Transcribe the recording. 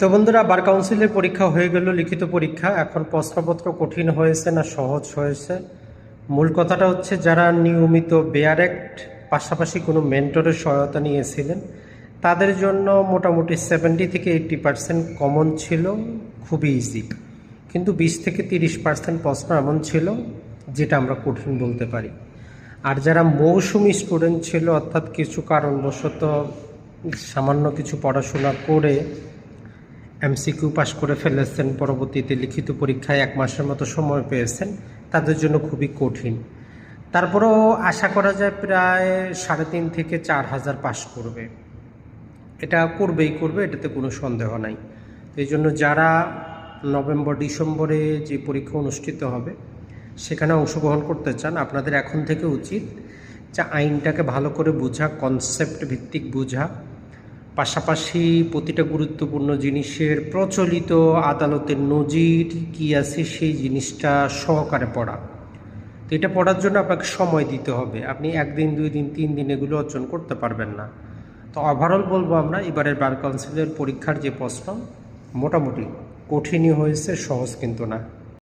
তো বন্ধুরা, বার কাউন্সিলের পরীক্ষা হয়ে গেল, লিখিত পরীক্ষা। এখন প্রশ্নপত্র কঠিন হয়েছে না সহজ হয়েছে? মূল কথাটা হচ্ছে, যারা নিয়মিত বেয়ার অ্যাক্ট পাশাপাশি কোনো মেন্টরের সহায়তা নিয়েছিলেন তাদের জন্য মোটামুটি 70 থেকে 80% কমন ছিল, খুবই ইজি। কিন্তু 20 থেকে 30% প্রশ্ন এমন ছিল যেটা আমরা কঠিন বলতে পারি। আর যারা মৌসুমি স্টুডেন্ট ছিল, অর্থাৎ কিছু কারণবশত সামান্য কিছু পড়াশোনা করে এমসিকিউ পাস করে ফেলেছেন, পরবর্তীতে লিখিত পরীক্ষায় 1 মাসের মতো সময় পেয়েছেন, তাদের জন্য খুবই কঠিন। তারপরেও আশা করা যায় প্রায় 3.5 থেকে 4 হাজার পাস করবে। এটা করবে, এটাতে কোনো সন্দেহ নাই। এই জন্য যারা নভেম্বর ডিসেম্বরে যে পরীক্ষা অনুষ্ঠিত হবে সেখানে অংশগ্রহণ করতে চান, আপনাদের এখন থেকে উচিত যে আইনটাকে ভালো করে বোঝা, কনসেপ্ট ভিত্তিক বোঝা, পাশাপাশি প্রতিটা গুরুত্বপূর্ণ জিনিসের প্রচলিত আদালতের নজির কী আছে সেই জিনিসটা সহকারে পড়া। তো এটা পড়ার জন্য আপনাকে সময় দিতে হবে। আপনি 1 দিন 2 দিন 3 দিন এগুলো অর্জন করতে পারবেন না। তো ওভারঅল বলবো, আমরা এবারের বার কাউন্সিলের পরীক্ষার যে প্রশ্ন মোটামুটি কঠিনই হয়েছে, সহজ কিন্তু না।